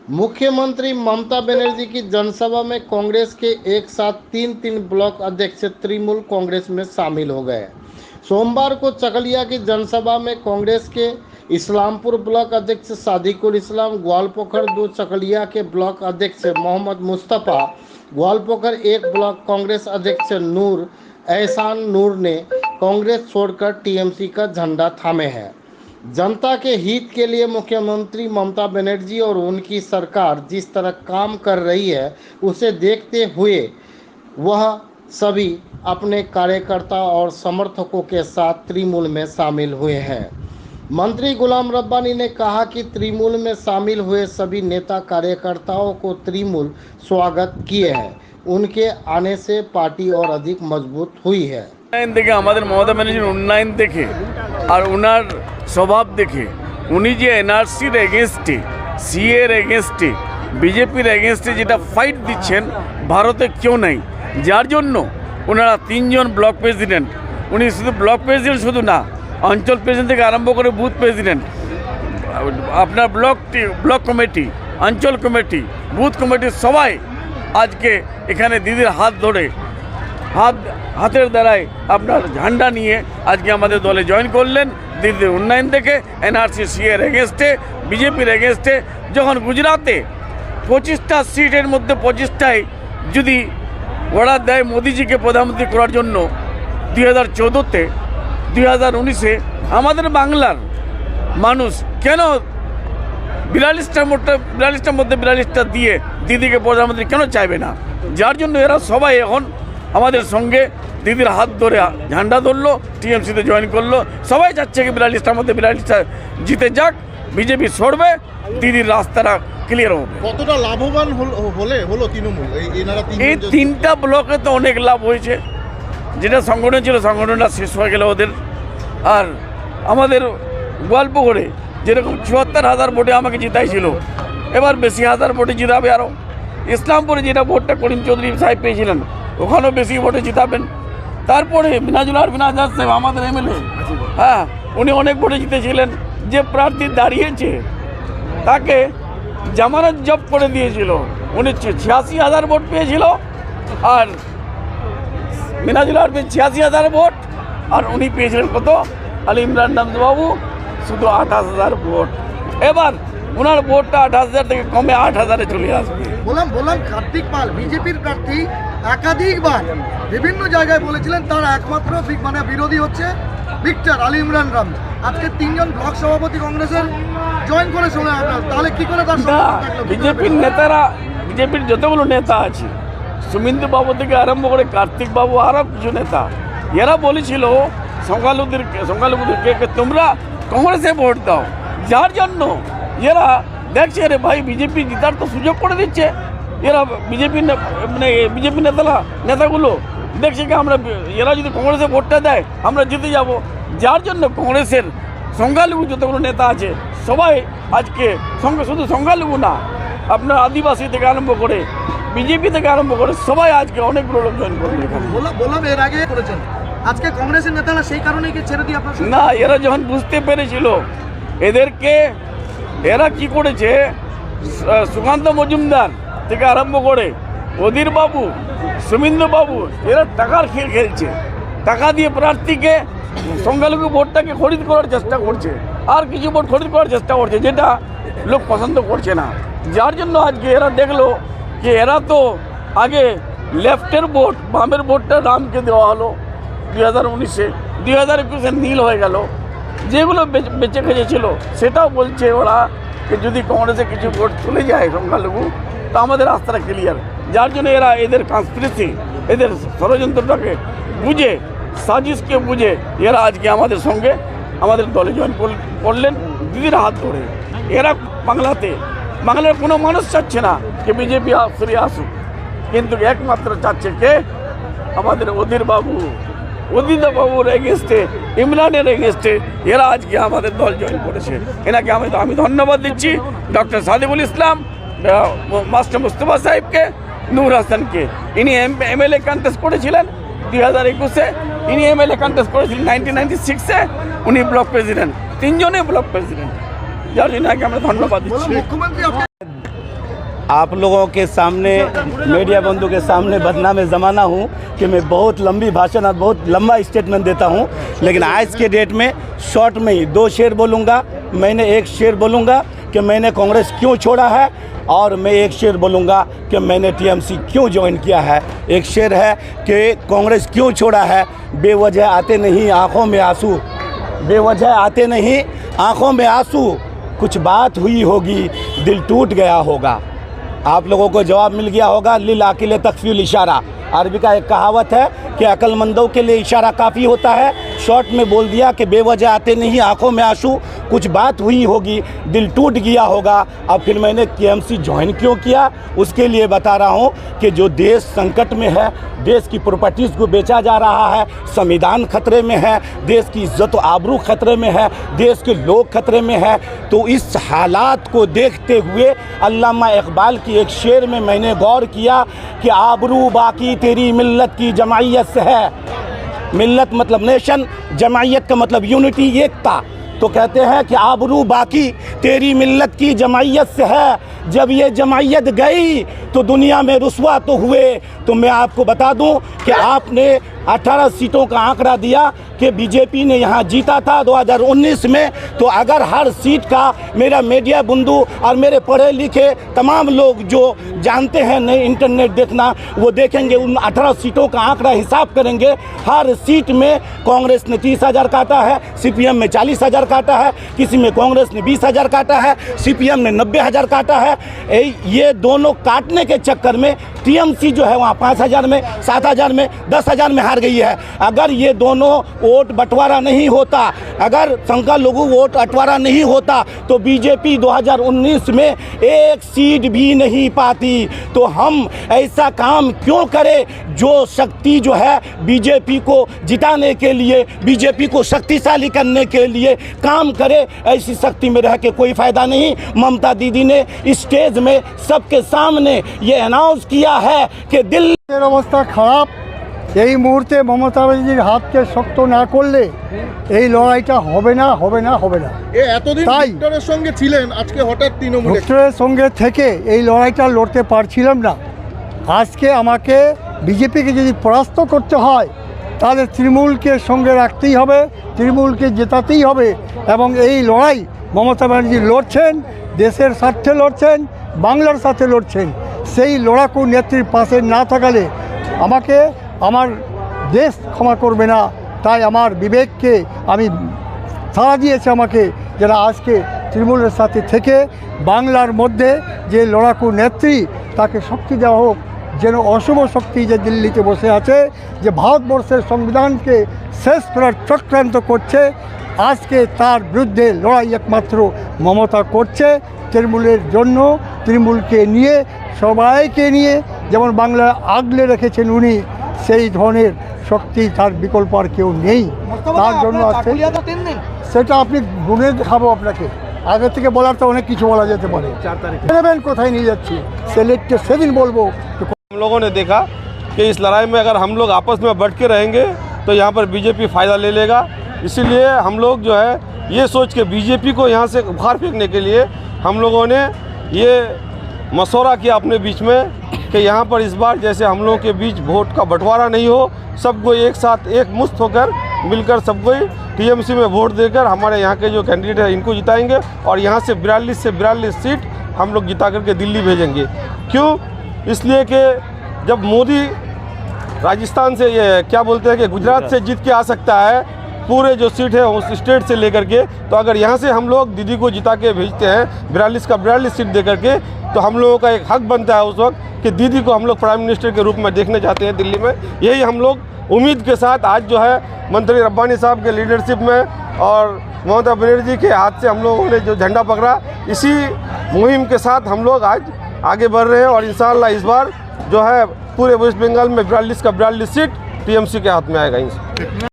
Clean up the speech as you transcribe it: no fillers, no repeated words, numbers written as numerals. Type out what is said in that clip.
मुख्यमंत्री ममता बनर्जी की जनसभा में कांग्रेस के एक साथ तीन ब्लॉक अध्यक्ष तृणमूल कांग्रेस में शामिल हो गए। सोमवार को चकलिया की जनसभा में कांग्रेस के इस्लामपुर ब्लॉक अध्यक्ष सादिकुल इस्लाम, ग्वालपोखर 2 चकलिया के ब्लॉक अध्यक्ष मोहम्मद मुस्तफ़ा, ग्वालपोखर 1 ब्लॉक कांग्रेस अध्यक्ष नूर एहसान नूर ने कांग्रेस छोड़कर टीएमसी का झंडा थामे हैं। जनता के हित के लिए मुख्यमंत्री ममता बनर्जी और उनकी सरकार जिस तरह काम कर रही है, उसे देखते हुए वह सभी अपने कार्यकर्ता और समर्थकों के साथ तृणमूल में शामिल हुए हैं। मंत्री गुलाम रब्बानी ने कहा कि तृणमूल में शामिल हुए सभी नेता कार्यकर्ताओं को तृणमूल स्वागत किए हैं। उनके आने से पार्टी और अधिक मजबूत हुई है। দেখে আমাদের মমতা ব্যানার্জির উন্নয়ন দেখে আর ওনার স্বভাব দেখে উনি যে এনআরসির এগেনস্টে, সিএর এগেনস্টে, বিজেপির এগেনস্টে যেটা ফাইট দিচ্ছেন ভারতে কেউ নাই, যার জন্য ওনারা 3 জন ব্লক প্রেসিডেন্ট, উনি শুধু ব্লক প্রেসিডেন্ট শুধু না, অঞ্চল প্রেসিডেন্ট থেকে আরম্ভ করে বুথ প্রেসিডেন্ট, আপনার ব্লক কমিটি, অঞ্চল কমিটি, বুথ কমিটি সবাই আজকে এখানে দিদির হাত ধরে হাতের দ্বারাই আপনার ঝান্ডা নিয়ে আজকে আমাদের দলে জয়েন করলেন। দিদির উন্নয়ন দেখে এনআরসি সিএর এগেনস্টে, বিজেপির এগেনস্টে, যখন গুজরাতে 25টা সিটের মধ্যে 25টাই যদি অর্ডার দেয় মোদিজিকে প্রধানমন্ত্রী করার জন্য 2014-তে, 2019-এ আমাদের বাংলার মানুষ কেন 42টার মধ্যে 42টা দিয়ে দিদিকে প্রধানমন্ত্রী কেন চাইবে না? যার জন্য এরা সবাই এখন আমাদের সঙ্গে দিদির হাত ধরে ঝান্ডা ধরলো, টিএমসিতে জয়েন করলো। সবাই চাচ্ছে কি 42টার মধ্যে 42টা জিতে যাক, বিজেপি সরবে, দিদির রাস্তাটা ক্লিয়ার হবে। কতটা লাভবান হলো তৃণমূল এই 3টা ব্লকে তো অনেক লাভ হয়েছে। যেটা সংগঠন ছিল সংগঠনটা শেষ হয়ে গেল ওদের। আর আমাদের গোয়ালপুরে যেরকম 74,000 ভোটে আমাকে জিতাইছিল, এবার বেশি হাজার ভোটে জিতাবে। আরও ইসলামপুরে যেটা ভোটটা করিম চৌধুরী সাহেব পেয়েছিলেন, ওখানেও বেশি ভোটে জিতাবেন। তারপরে বিনাজুল সাহেব আমাদের এমএলএ, হ্যাঁ, উনি অনেক ভোটে জিতেছিলেন। যে প্রার্থী দাঁড়িয়েছে তাকে জামানত জব্দ করে দিয়েছিল, উনি 86,000 ভোট পেয়েছিল। আর মিনাজুল 86,000 ভোট, আর উনি পেয়েছিলেন কত? আলী ইমরান বাবু শুধু 28,000 ভোট। এবার ওনার ভোটটা 28,000 থেকে কমে 8,000-এ চলে আসবে। বললাম কার্তিক পাল বিজেপির প্রার্থী একাধিকবার বিভিন্ন জায়গায় বলেছিলেন তার একমাত্র বিরোধী হচ্ছে ভিক্টর আলী ইমরান রাম। আজকে 3 জন ব্লক সভাপতি কংগ্রেসের জয়েন করে শোনা আপনার, তাহলে কি করে তার বিজেপির নেতারা, বিজেপির যতগুলো নেতা আছে, সুমিন্দু বাবু থেকে আরম্ভ করে কার্তিক বাবু, আরও কিছু নেতা, এরা বলেছিল সংখ্যালঘুদেরকে তোমরা কংগ্রেসে ভোট দাও। যার জন্য এরা দেখছে রে ভাই বিজেপি জিতার তো সুযোগ করে দিচ্ছে। এরা বিজেপি নেতাগুলো দেখছে কি আমরা, এরা যদি কংগ্রেসে ভোটটা দেয় আমরা জিতে যাব। যার জন্য কংগ্রেসের সংখ্যালঘু যতগুলো নেতা আছে সবাই আজকে শুধু সংখ্যালঘু না, আপনার আদিবাসী থেকে আরম্ভ করে বিজেপি থেকে আরম্ভ করে সবাই আজকে অনেকগুলো লোক জয়েন করবে। বললাম এর আগে করেছেন, আজকে কংগ্রেসের নেতারা সেই কারণেই কি ছেড়ে দিয়ে আপনার না, এরা যখন বুঝতে পেরেছিল এদেরকে, এরা কি করেছে, সুকান্ত মজুমদার থেকে আরম্ভ করে অধীর বাবু, সুমিন্দু বাবু, এরা টাকার খেল খেলছে। টাকা দিয়ে প্রার্থীকে সংখ্যালঘু ভোটটাকে খরিদ করার চেষ্টা করছে, আর কিছু ভোট খরিদ করার চেষ্টা করছে, যেটা লোক পছন্দ করছে না। যার জন্য আজকে এরা দেখলো যে এরা তো আগে লেফটের ভোট, বামের ভোটটা রামকে দেওয়া হলো 2019-এ, 2021-এ নীল হয়ে গেল। যেগুলো বেঁচে খেয়েছিল সেটাও বলছে ওরা যে যদি কংগ্রেসে কিছু ভোট চলে যায় সংখ্যালঘু, তো আমাদের রাস্তাটা ক্লিয়ার। যার জন্য এরা এদের কনস্পিরেসি, এদের ষড়যন্ত্রটাকে বুঝে, সাজিশকে বুঝে এরা আজকে আমাদের সঙ্গে আমাদের দলে জয়েন করলেন দিদির হাত ধরে। এরা বাংলার কোনো মানুষ চাচ্ছে না যে বিজেপি ফিরে আসুক, কিন্তু একমাত্র চাচ্ছে কে? আমাদের অধীর বাবুর এগেনস্টে, ইমরানের এগেনস্টে এরা আজকে আমাদের দল জয়েন করেছে। এনাকে আমি ধন্যবাদ দিচ্ছি, ডক্টর সাদিকুল ইসলাম, মাস্টার মুস্তফা সাহেবকে, নূর হাসানকে। ইনি এমএলএ কন্টেস্ট করেছিলেন 2021-এ, ইনি এমএলএ কন্টেস্ট করেছিলেন 1996-এ, উনি ব্লক প্রেসিডেন্ট, 3 জনে ব্লক প্রেসিডেন্ট। যার জন্য আমরা ধন্যবাদ দিচ্ছি। आप लोगों के सामने, मीडिया बंधु के सामने बदनाम ज़माना हूँ कि मैं बहुत लंबी भाषण और बहुत लंबा स्टेटमेंट देता हूँ, लेकिन आज के डेट में शॉर्ट में ही 2 शेर बोलूँगा। मैंने एक शेर बोलूँगा कि मैंने कांग्रेस क्यों छोड़ा है, और मैं एक शेर बोलूँगा कि मैंने टीएमसी क्यों ज्वाइन किया है। एक शेर है कि कांग्रेस क्यों छोड़ा है, बेवजह आते नहीं आँखों में आंसू, बेवजह आते नहीं आँखों में आंसू, कुछ बात हुई होगी दिल टूट गया होगा। आप लोगों को जवाब मिल गया होगा। लिल आकिल तकफील इशारा, अरबी का एक कहावत है कि अक्लमंदों के लिए इशारा काफ़ी होता है। शॉर्ट में बोल दिया कि बेवजह आते नहीं आंखों में आंसू, कुछ बात हुई होगी दिल टूट गया होगा। अब फिर मैंने टीएमसी ज्वाइन क्यों किया, उसके लिए बता रहा हूँ कि जो देश संकट में है, देश की प्रॉपर्टीज़ को बेचा जा रहा है, संविधान खतरे में है, देश की इज्जत आबरू खतरे में है, देश के लोग खतरे में है, तो इस हालात को देखते हुए अल्लामा इकबाल की एक शेर में मैंने गौर किया कि आबरू बाकी तेरी मिल्लत की जमायत से है। मिल्लत मतलब नेशन, जमायत का मतलब यूनिटी, एकता। तो कहते हैं कि आबरू बाकी तेरी मिल्लत की जमायत से है। जब ये जमायत गई तो दुनिया में रुसवा तो हुए। तो मैं आपको बता दूं कि आपने 18 सीटों का आंकड़ा दिया कि बीजेपी ने यहाँ जीता था 2019 में, तो अगर हर सीट का मेरा मीडिया बंधु और मेरे पढ़े लिखे तमाम लोग जो जानते हैं, नहीं इंटरनेट देखना, वो देखेंगे उन 18 सीटों का आंकड़ा हिसाब करेंगे। हर सीट में कांग्रेस ने 30,000 काटा है, सीपीएम में 40,000 काटा है, किसी में कांग्रेस ने 20,000 काटा है, सीपीएम ने 90,000 काटा है। ये दोनों काटने के चक्कर में टीएमसी जो है वहाँ 5,000 में, 7,000 में, 10,000 में हार गई है। अगर ये दोनों वोट बंटवारा नहीं होता, अगर संख्या लोगों वोट बंटवारा नहीं होता, तो बीजेपी 2019 में एक सीट भी नहीं पाती। तो हम ऐसा काम क्यों करें जो शक्ति जो है बीजेपी को जिताने के लिए, बीजेपी को शक्तिशाली करने के लिए काम करे। ऐसी शक्ति में रह के कोई फायदा नहीं। ममता दीदी ने स्टेज में सबके सामने ये अनाउंस किया है कि दिल्ली अवस्था खराब, এই মুহূর্তে মমতা ব্যানার্জির হাতকে শক্ত না করলে এই লড়াইটা হবে না, হবে না, হবে না। এতদিন তাই ভিক্টরের সঙ্গে ছিলেন, আজকে হঠাৎ তৃণমূলে ভিক্টরের সঙ্গে থেকে এই লড়াইটা লড়তে পারছিলাম না। আজকে আমাকে বিজেপিকে যদি পরাস্ত করতে হয় তাহলে তৃণমূলকে সঙ্গে রাখতেই হবে, তৃণমূলকে জেতাতেই হবে। এবং এই লড়াই মমতা ব্যানার্জি লড়ছেন, দেশের স্বার্থে লড়ছেন, বাংলার সাথে লড়ছেন। সেই লড়াকু নেত্রীর পাশে না থাকলে আমাকে আমার দেশ ক্ষমা করবে না। তাই আমার বিবেককে আমি সাড়া দিয়েছে আমাকে, যারা আজকে তৃণমূলের সাথে থেকে বাংলার মধ্যে যে লড়াকু নেত্রী তাকে শক্তি দেওয়া হোক, যেন অশুভ শক্তি যে দিল্লিতে বসে আছে, যে ভারতবর্ষের সংবিধানকে শেষ করার চক্রান্ত করছে, আজকে তার বিরুদ্ধে লড়াই একমাত্র মমতা করছে। তৃণমূলের জন্য, তৃণমূলকে নিয়ে, সবাইকে নিয়ে যেমন বাংলা আগলে রেখেছেন উনি, সেই ধরনের শক্তি তার বিকল্প আর কেউ নেই। তার জন্য সেটা আপনি গুনে দেখাবো আপনাকে। আগে থেকে বলার তো অনেক কিছু বলা যেতে পারে। 4 তারিখ নেবেন, কোথায় নিয়ে যাচ্ছি সিলেক্টে সেদিন বলবো। हम लोगों ने देखा कि इस लड़ाई में अगर हम लोग आपस में बढ़ के रहेंगे तो यहाँ पर बीजेपी फ़ायदा ले लेगा। इसीलिए हम लोग जो है ये सोच के बीजेपी को यहाँ से उखाड़ फेंकने के लिए हम लोगों ने ये मशवरा किया अपने बीच में कि यहाँ पर इस बार जैसे हम लोगों के बीच वोट का बंटवारा नहीं हो, सबको एक साथ एक मुश्त होकर मिलकर सबको टीएमसी में वोट देकर हमारे यहाँ के जो कैंडिडेट है इनको जिताएंगे और यहाँ से 42 सीट हम लोग जिता करके दिल्ली भेजेंगे। क्यों? इसलिए कि जब मोदी राजस्थान से, ये क्या बोलते हैं कि गुजरात से जीत के आ सकता है पूरे जो सीट है उस स्टेट से लेकर के, तो अगर यहाँ से हम लोग दीदी को जिता के भेजते हैं 42 का 42 सीट दे करके, तो हम लोगों का एक हक बनता है उस वक्त कि दीदी को हम लोग प्राइम मिनिस्टर के रूप में देखने जाते हैं दिल्ली में। यही हम लोग उम्मीद के साथ आज जो है मंत्री रब्बानी साहब के लीडरशिप में और ममता बनर्जी के हाथ से हम लोगों ने जो झंडा पकड़ा, इसी मुहिम के साथ हम लोग आज आगे बढ़ रहे हैं और इंशाअल्लाह इस बार जो है पूरे वेस्ट बंगाल में 42 का 42 सीट टीएमसी के हाथ में आएगा।